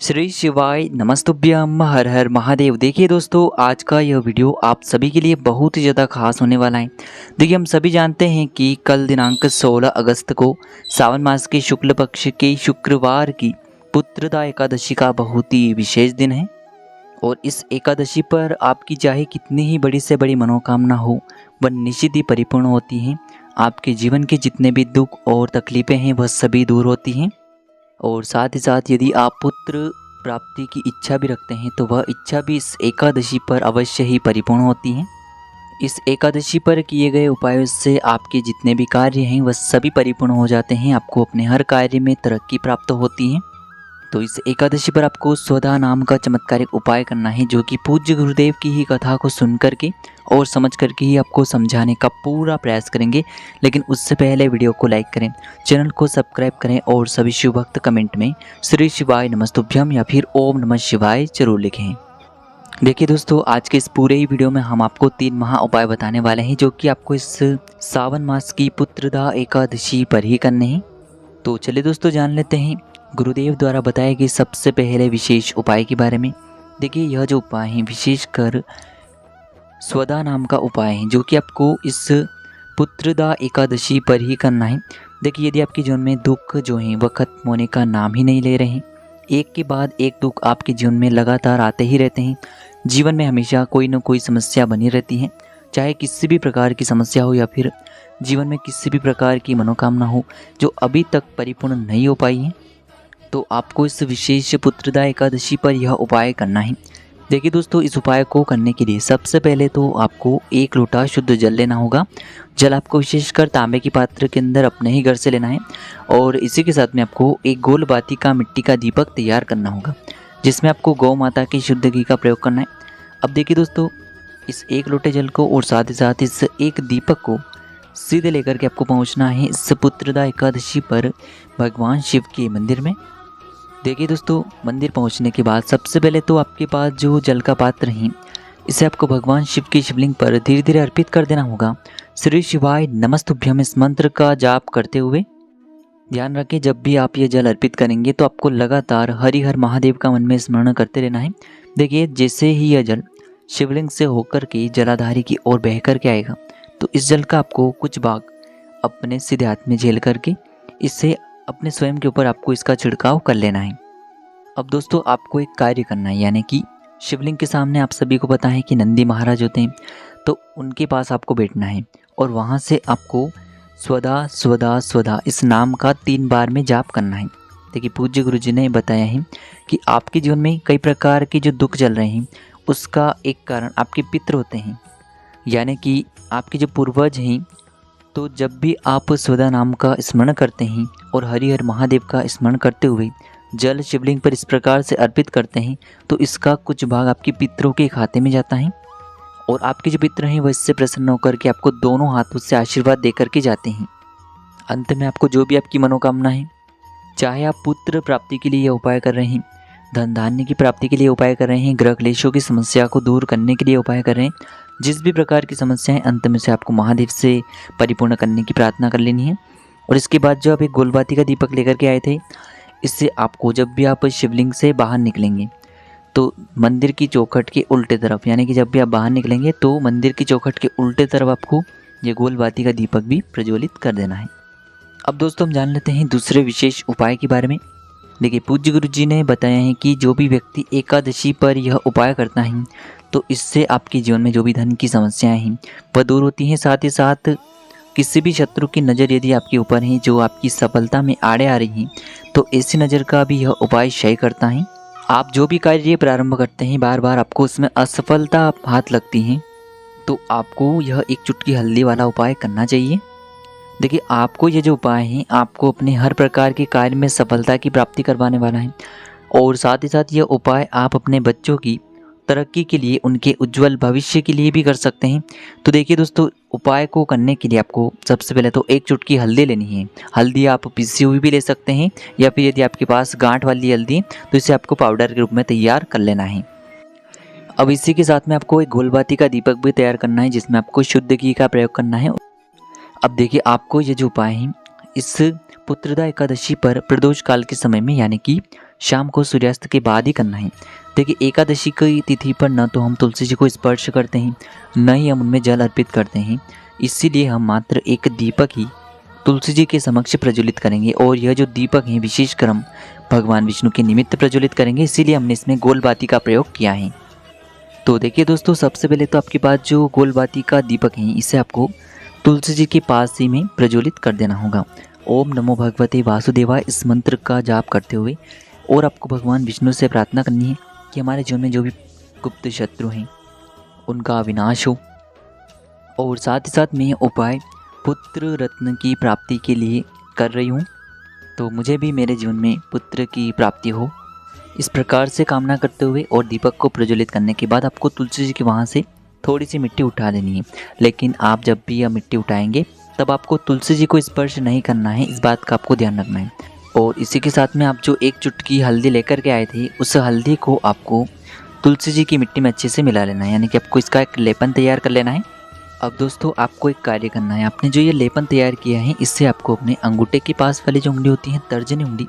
श्री शिवाय नमस्तुभ्यम हर हर महादेव। देखिए दोस्तों, आज का यह वीडियो आप सभी के लिए बहुत ही ज़्यादा खास होने वाला है। देखिए, हम सभी जानते हैं कि कल दिनांक 16 अगस्त को सावन मास के शुक्ल पक्ष के शुक्रवार की पुत्रदा एकादशी का बहुत ही विशेष दिन है। और इस एकादशी पर आपकी चाहे कितनी ही बड़ी से बड़ी मनोकामना हो, वह निश्चित ही परिपूर्ण होती हैं। आपके जीवन के जितने भी दुख और तकलीफ़ें हैं वह सभी दूर होती हैं। और साथ ही साथ यदि आप पुत्र प्राप्ति की इच्छा भी रखते हैं तो वह इच्छा भी इस एकादशी पर अवश्य ही परिपूर्ण होती है। इस एकादशी पर किए गए उपायों से आपके जितने भी कार्य हैं वह सभी परिपूर्ण हो जाते हैं। आपको अपने हर कार्य में तरक्की प्राप्त होती है। तो इस एकादशी पर आपको स्वधा नाम का चमत्कारिक उपाय करना है, जो कि पूज्य गुरुदेव की ही कथा को सुन करके और समझ करके ही आपको समझाने का पूरा प्रयास करेंगे। लेकिन उससे पहले वीडियो को लाइक करें, चैनल को सब्सक्राइब करें और सभी शिव भक्त कमेंट में श्री शिवाय नमस्तुभ्यम या फिर ओम नमः शिवाय जरूर लिखें। देखिए दोस्तों, आज के इस पूरे ही वीडियो में हम आपको 3 महा उपाय बताने वाले हैं, जो कि आपको इस सावन मास की पुत्रदा एकादशी पर ही करने हैं। तो चलिए दोस्तों, जान लेते हैं गुरुदेव द्वारा बताए गए सबसे पहले विशेष उपाय के बारे में। देखिए, यह जो उपाय हैं विशेषकर स्वदा नाम का उपाय है, जो कि आपको इस पुत्रदा एकादशी पर ही करना है। देखिए, यदि आपके जीवन में दुख जो हैं वह खत्म होने का नाम ही नहीं ले रहे हैं, एक के बाद एक दुख आपके जीवन में लगातार आते ही रहते हैं, जीवन में हमेशा कोई ना कोई समस्या बनी रहती है, चाहे किसी भी प्रकार की समस्या हो या फिर जीवन में किसी भी प्रकार की मनोकामना हो जो अभी तक परिपूर्ण नहीं हो पाई है, तो आपको इस विशेष पुत्रदा एकादशी पर यह उपाय करना है। देखिए दोस्तों, इस उपाय को करने के लिए सबसे पहले तो आपको 1 लोटा शुद्ध जल लेना होगा। जल आपको विशेषकर तांबे के पात्र के अंदर अपने ही घर से लेना है। और इसी के साथ में आपको एक गोल बाती का मिट्टी का दीपक तैयार करना होगा, जिसमें आपको गौ माता के शुद्ध घी का प्रयोग करना है। अब देखिए दोस्तों, इस 1 लोटे जल को और साथ ही साथ इस एक दीपक को सीधे लेकर के आपको पहुँचना है इस पुत्रदा एकादशी पर भगवान शिव के मंदिर में। देखिए दोस्तों, मंदिर पहुंचने के बाद सबसे पहले तो आपके पास जो जल का पात्र है, इसे आपको भगवान शिव के शिवलिंग पर धीरे धीरे अर्पित कर देना होगा। श्री शिवाय नमस्तुभ्यम इस मंत्र का जाप करते हुए ध्यान रखें, जब भी आप ये जल अर्पित करेंगे तो आपको लगातार हरि हर महादेव का मन में स्मरण करते रहना है। देखिए, जैसे ही यह जल शिवलिंग से होकर के जलाधारी की ओर बह कर के आएगा, तो इस जल का आपको कुछ भाग अपने सीधे हाथ में झेल करके इससे अपने स्वयं के ऊपर आपको इसका छिड़काव कर लेना है। अब दोस्तों, आपको एक कार्य करना है, यानी कि शिवलिंग के सामने आप सभी को पता है कि नंदी महाराज होते हैं, तो उनके पास आपको बैठना है और वहाँ से आपको स्वधा स्वधा स्वधा इस नाम का 3 बार में जाप करना है। देखिए, पूज्य गुरु जी ने बताया है कि आपके जीवन में कई प्रकार के जो दुख चल रहे हैं उसका एक कारण आपके पितृ होते हैं, यानी कि आपके जो पूर्वज हैं। तो जब भी आप स्वधा नाम का स्मरण करते हैं और हरि हर महादेव का स्मरण करते हुए जल शिवलिंग पर इस प्रकार से अर्पित करते हैं, तो इसका कुछ भाग आपके पितरों के खाते में जाता है और आपके जो पितर हैं वह इससे प्रसन्न होकर के आपको दोनों हाथों से आशीर्वाद दे करके जाते हैं। अंत में आपको जो भी आपकी मनोकामना है, चाहे आप पुत्र प्राप्ति के लिए यह उपाय कर रहे हैं, धन धान्य की प्राप्ति के लिए उपाय कर रहे हैं, ग्रह क्लेशों की समस्या को दूर करने के लिए उपाय कर रहे हैं, जिस भी प्रकार की समस्याएं, अंत में से आपको महादेव से परिपूर्ण करने की प्रार्थना कर लेनी है। और इसके बाद जो आप एक गोलबाती का दीपक लेकर के आए थे, इससे आपको जब भी आप शिवलिंग से बाहर निकलेंगे तो मंदिर की चौखट के उल्टे तरफ, यानी कि जब भी आप बाहर निकलेंगे तो मंदिर की चौखट के उल्टे तरफ आपको ये गोलबाती का दीपक भी प्रज्वलित कर देना है। अब दोस्तों, हम जान लेते हैं दूसरे विशेष उपाय के बारे में। देखिए, पूज्य गुरु जी ने बताया है कि जो भी व्यक्ति एकादशी पर यह उपाय करता है तो इससे आपके जीवन में जो भी धन की समस्याएं हैं वह दूर होती हैं। साथ ही साथ किसी भी शत्रु की नज़र यदि आपके ऊपर है जो आपकी सफलता में आड़े आ रही हैं, तो ऐसी नज़र का भी यह उपाय क्षय करता है। आप जो भी कार्य प्रारंभ करते हैं, बार बार आपको उसमें असफलता हाथ लगती हैं, तो आपको यह एक चुटकी हल्दी वाला उपाय करना चाहिए। देखिए, आपको ये जो उपाय हैं आपको अपने हर प्रकार के कार्य में सफलता की प्राप्ति करवाने वाला है। और साथ ही साथ यह उपाय आप अपने बच्चों की तरक्की के लिए, उनके उज्जवल भविष्य के लिए भी कर सकते हैं। तो देखिए दोस्तों, उपाय को करने के लिए आपको सबसे पहले तो 1 चुटकी हल्दी लेनी है। हल्दी आप पिसी हुई भी ले सकते हैं, या फिर यदि आपके पास गांठ वाली हल्दी है तो इसे आपको पाउडर के रूप में तैयार कर लेना है। अब इसी के साथ में आपको एक गोलबाती का दीपक भी तैयार करना है, जिसमें आपको शुद्ध घी का प्रयोग करना है। अब देखिए, आपको ये जो उपाय हैं इस पुत्रदा एकादशी पर प्रदोष काल के समय में, यानी कि शाम को सूर्यास्त के बाद ही करना है। देखिए एकादशी की तिथि पर न तो हम तुलसी जी को स्पर्श करते हैं, न ही हम उनमें जल अर्पित करते हैं। इसीलिए हम मात्र एक दीपक ही तुलसी जी के समक्ष प्रज्वलित करेंगे और यह जो दीपक है विशेषकर हम भगवान विष्णु के निमित्त प्रज्वलित करेंगे, इसीलिए हमने इसमें गोलबाती का प्रयोग किया है। तो देखिए दोस्तों, सबसे पहले तो आपके पास जो गोलबाती का दीपक है इसे आपको तुलसी जी के पास ही में प्रज्वलित कर देना होगा। ओम नमो भगवते वासुदेवाय इस मंत्र का जाप करते हुए और आपको भगवान विष्णु से प्रार्थना करनी है कि हमारे जीवन में जो भी गुप्त शत्रु हैं उनका विनाश हो। और साथ ही साथ मैं ये उपाय पुत्र रत्न की प्राप्ति के लिए कर रही हूँ, तो मुझे भी मेरे जीवन में पुत्र की प्राप्ति हो, इस प्रकार से कामना करते हुए और दीपक को प्रज्वलित करने के बाद आपको तुलसी जी के वहाँ से थोड़ी सी मिट्टी उठा देनी है। लेकिन आप जब भी यह मिट्टी उठाएंगे तब आपको तुलसी जी को स्पर्श नहीं करना है, इस बात का आपको ध्यान रखना है। और इसी के साथ में आप जो एक चुटकी हल्दी लेकर के आए थे उस हल्दी को आपको तुलसी जी की मिट्टी में अच्छे से मिला लेना है, यानी कि आपको इसका एक लेपन तैयार कर लेना है। अब दोस्तों आपको एक कार्य करना है, आपने जो ये लेपन तैयार किया है इससे आपको अपने अंगूठे के पास वाली जो उंगली होती है तर्जनी उंगली,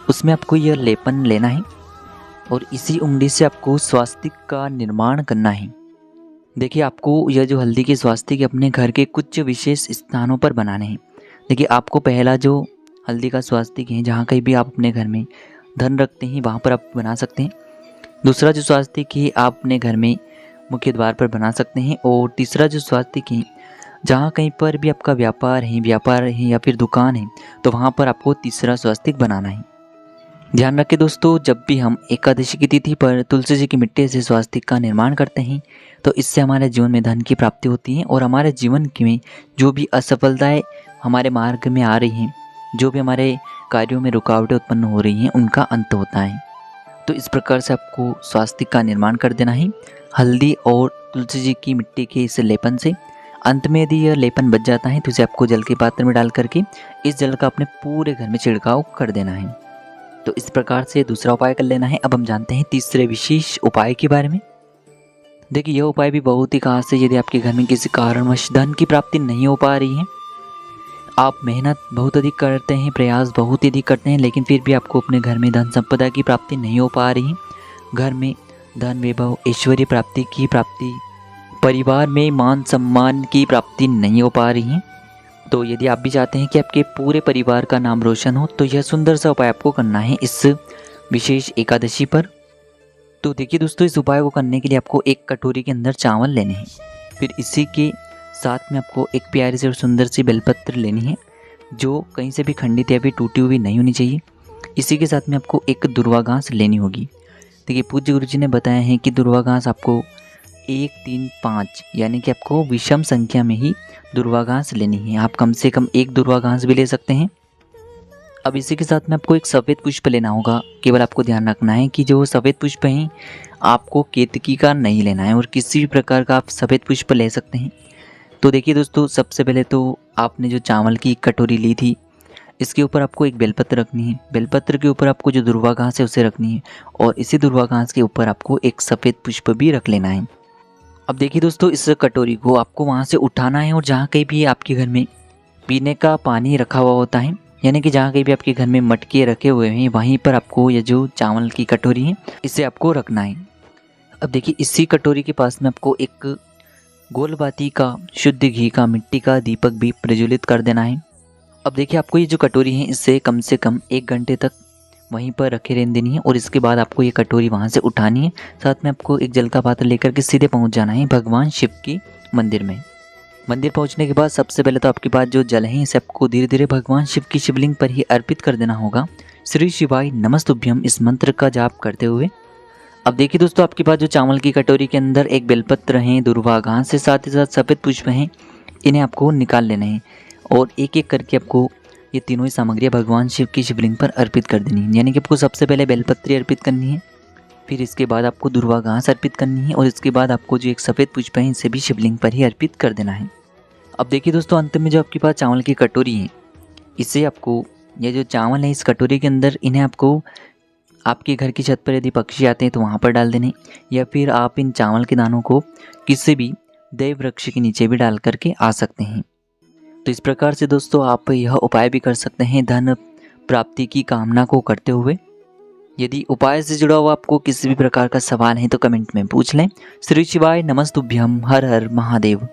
उसमें आपको यह लेपन लेना है और इसी उंगली से आपको स्वास्तिक का निर्माण करना है। देखिए आपको यह जो हल्दी के स्वास्तिक अपने घर के कुछ विशेष स्थानों पर बनाने हैं। देखिए आपको पहला जो हल्दी का स्वास्तिक है जहाँ कहीं भी आप अपने घर में धन रखते हैं वहाँ पर आप बना सकते हैं। दूसरा जो स्वास्तिक है आप अपने घर में मुख्य द्वार पर बना सकते हैं। और तीसरा जो स्वास्तिक है जहाँ कहीं पर भी आपका व्यापार है या फिर दुकान है तो वहाँ पर आपको तीसरा स्वास्तिक बनाना है। ध्यान रखें दोस्तों, जब भी हम एकादशी की तिथि पर तुलसी जी की मिट्टी से स्वास्तिक का निर्माण करते हैं तो इससे हमारे जीवन में धन की प्राप्ति होती है और हमारे जीवन में जो भी असफलताएं हमारे मार्ग में आ रही हैं, जो भी हमारे कार्यों में रुकावटें उत्पन्न हो रही हैं, उनका अंत होता है। तो इस प्रकार से आपको स्वास्तिक का निर्माण कर देना है हल्दी और तुलसी जी की मिट्टी के इस लेपन से। अंत में यदि यह लेपन बच जाता है तो इसे आपको जल के पात्र में डाल करके इस जल का अपने पूरे घर में छिड़काव कर देना है। तो इस प्रकार से दूसरा उपाय कर लेना है। अब हम जानते हैं तीसरे विशेष उपाय के बारे में। देखिए यह उपाय भी बहुत ही खास है। यदि आपके घर में किसी कारणवश धन की प्राप्ति नहीं हो पा रही है, आप मेहनत बहुत अधिक करते हैं, प्रयास बहुत ही अधिक करते हैं, लेकिन फिर भी आपको अपने घर में धन संपदा की प्राप्ति नहीं हो पा रही है, घर में धन वैभव ऐश्वर्य प्राप्ति की प्राप्ति, परिवार में मान सम्मान की प्राप्ति नहीं हो पा रही है, तो यदि आप भी चाहते हैं कि आपके पूरे परिवार का नाम रोशन हो तो यह सुंदर सा उपाय आपको करना है इस विशेष एकादशी पर। तो देखिए दोस्तों, इस उपाय को करने के लिए आपको एक कटोरी के अंदर चावल लेने हैं। फिर इसी के साथ में आपको एक प्यारी सी और सुंदर सी बेलपत्र लेनी है जो कहीं से भी खंडित या फिर टूटी हुई नहीं होनी चाहिए। इसी के साथ में आपको एक दुर्वा घास लेनी होगी। देखिए पूज्य गुरु जी ने बताया है कि दुर्वा घास आपको 1, 3, 5 यानी कि आपको विषम संख्या में ही दुर्वा घास लेनी है। आप कम से कम एक दुर्वा घास भी ले सकते हैं। अब इसी के साथ में आपको एक सफ़ेद पुष्प लेना होगा। केवल आपको ध्यान रखना है कि जो सफ़ेद पुष्प हैं आपको केतकी का नहीं लेना है और किसी भी प्रकार का आप सफ़ेद पुष्प ले सकते हैं। तो देखिए दोस्तों, सबसे पहले तो आपने जो चावल की कटोरी ली थी इसके ऊपर आपको एक बेलपत्र रखनी है। बेलपत्र के ऊपर आपको जो दुर्वा घास है उसे रखनी है और इसी दुर्वा घास के ऊपर आपको एक सफ़ेद पुष्प भी रख लेना है। अब देखिए दोस्तों, इस कटोरी को आपको वहाँ से उठाना है और जहाँ कहीं भी आपके घर में पीने का पानी रखा हुआ होता है, यानी कि जहाँ कहीं भी आपके घर में मटके रखे हुए हैं वहीं पर आपको ये जो चावल की कटोरी है इसे आपको रखना है। अब देखिए इसी कटोरी के पास में आपको एक गोलबाती का शुद्ध घी का मिट्टी का दीपक भी प्रज्वलित कर देना है। अब देखिए आपको ये जो कटोरी है इससे कम से कम 1 घंटे तक वहीं पर रखे रहने देनी है और इसके बाद आपको ये कटोरी वहाँ से उठानी है। साथ में आपको एक जल का पात्र लेकर के सीधे पहुँच जाना है भगवान शिव के मंदिर में। मंदिर पहुँचने के बाद सबसे पहले तो आपके पास जो जल है इसे आपको धीरे धीरे भगवान शिव की शिवलिंग पर ही अर्पित कर देना होगा। श्री शिवाय नमस्तुभ्यम इस मंत्र का जाप करते हुए। अब देखिए दोस्तों, आपके पास जो चावल की कटोरी के अंदर एक बेलपत्र हैं, दुर्वा घास से साथ ही साथ सफ़ेद पुष्प हैं, इन्हें आपको निकाल लेना है और एक एक करके आपको ये तीनों ही सामग्रियाँ भगवान शिव की शिवलिंग पर अर्पित कर देनी है। यानी कि आपको सबसे पहले बेलपत्री अर्पित करनी है, फिर इसके बाद आपको दुर्वा घास अर्पित करनी है और इसके बाद आपको जो एक सफ़ेद पुष्प है इसे भी शिवलिंग पर ही अर्पित कर देना है। अब देखिए दोस्तों, अंत में जो आपके पास चावल की कटोरी है इसे आपको ये जो चावल है इस कटोरी के अंदर इन्हें आपको आपके घर की छत पर यदि पक्षी आते हैं तो वहाँ पर डाल देने, या फिर आप इन चावल के दानों को किसी भी देव वृक्ष के नीचे भी डाल करके आ सकते हैं। तो इस प्रकार से दोस्तों आप यह उपाय भी कर सकते हैं धन प्राप्ति की कामना को करते हुए। यदि उपाय से जुड़ा हुआ आपको किसी भी प्रकार का सवाल है तो कमेंट में पूछ लें। श्री शिवाय नमस्तुभ्यम, हर हर महादेव।